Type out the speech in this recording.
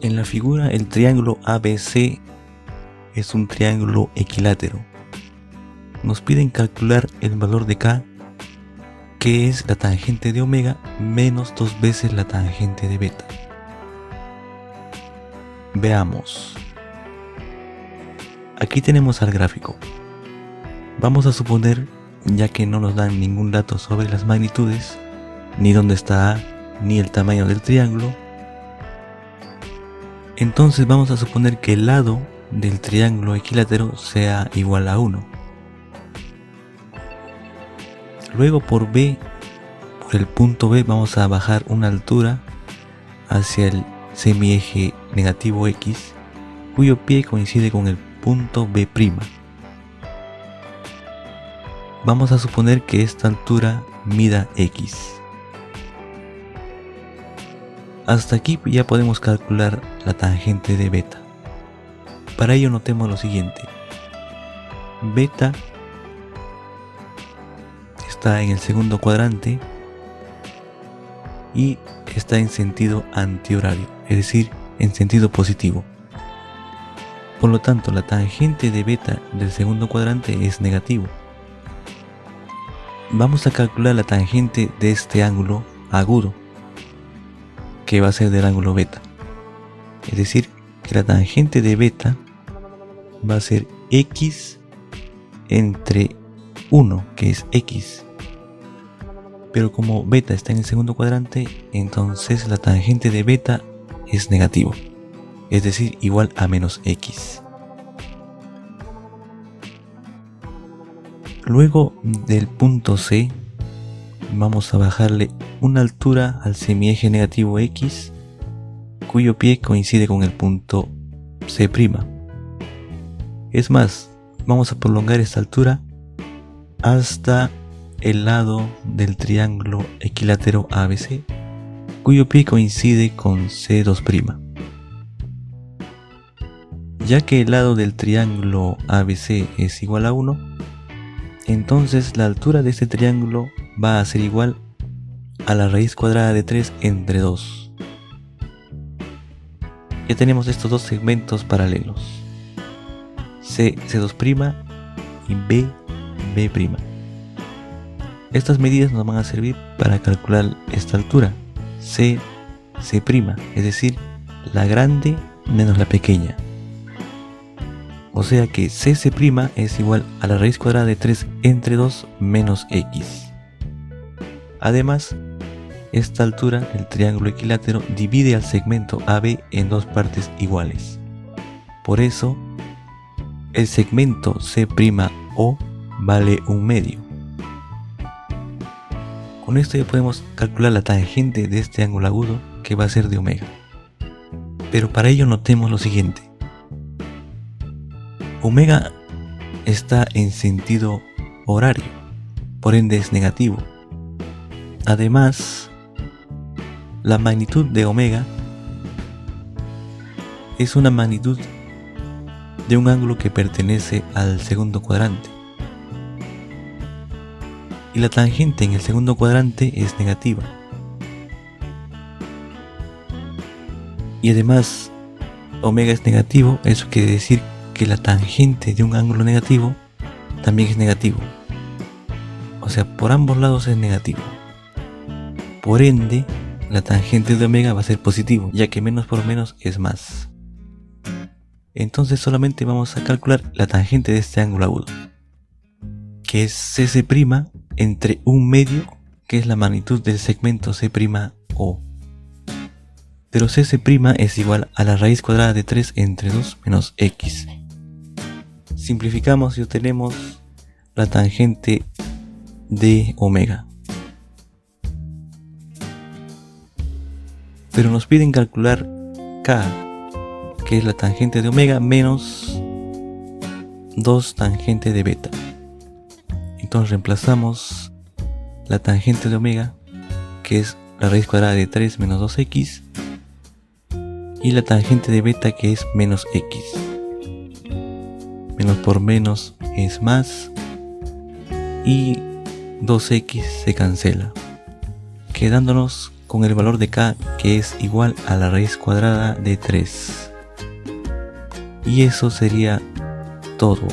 En la figura, el triángulo ABC es un triángulo equilátero. Nos piden calcular el valor de K, que es la tangente de omega menos 2 veces la tangente de beta. Veamos. Aquí tenemos al gráfico. Vamos a suponer, ya que no nos dan ningún dato sobre las magnitudes, ni dónde está A, ni el tamaño del triángulo, entonces vamos a suponer que el lado del triángulo equilátero sea igual a 1. Luego por el punto B vamos a bajar una altura hacia el semieje negativo X, cuyo pie coincide con el punto B'. Vamos a suponer que esta altura mida X. Hasta aquí ya podemos calcular la tangente de beta. Para ello notemos lo siguiente. Beta está en el segundo cuadrante y está en sentido antihorario, es decir, en sentido positivo. Por lo tanto, la tangente de beta del segundo cuadrante es negativo. Vamos a calcular la tangente de este ángulo agudo, que va a ser del ángulo beta. Es decir, que la tangente de beta va a ser X entre 1, que es X. Pero como beta está en el segundo cuadrante, entonces la tangente de beta es negativo, es decir, igual a menos X. Luego del punto C, vamos a bajarle una altura al semieje negativo X, cuyo pie coincide con el punto C'. Es más, vamos a prolongar esta altura hasta el lado del triángulo equilátero ABC, cuyo pie coincide con C2'. Ya que el lado del triángulo ABC es igual a 1, entonces la altura de este triángulo va a ser igual a la raíz cuadrada de 3 entre 2. Ya tenemos estos dos segmentos paralelos, C2' y B'. Estas medidas nos van a servir para calcular esta altura, C', es decir, la grande menos la pequeña. O sea que CC' es igual a la raíz cuadrada de 3 entre 2 menos X. Además, esta altura del triángulo equilátero divide al segmento AB en dos partes iguales. Por eso, el segmento C'O vale 1/2. Con esto ya podemos calcular la tangente de este ángulo agudo, que va a ser de omega. Pero para ello notemos lo siguiente. Omega está en sentido horario, por ende es negativo. Además, la magnitud de omega es una magnitud de un ángulo que pertenece al segundo cuadrante. Y la tangente en el segundo cuadrante es negativa. Y además, omega es negativo, eso quiere decir que la tangente de un ángulo negativo también es negativo. O sea, por ambos lados es negativo. Por ende, la tangente de omega va a ser positivo, ya que menos por menos es más. Entonces solamente vamos a calcular la tangente de este ángulo agudo, que es CC' entre 1/2, que es la magnitud del segmento C'O. Pero CC' es igual a la raíz cuadrada de 3 entre 2 menos X. Simplificamos y obtenemos la tangente de omega. Pero nos piden calcular K, que es la tangente de omega menos 2 tangente de beta. Entonces reemplazamos la tangente de omega, que es la raíz cuadrada de 3 menos 2x, y la tangente de beta, que es menos x. Menos por menos es más, y 2x se cancela, quedándonos con el valor de k, que es igual a la raíz cuadrada de 3. Y eso sería todo.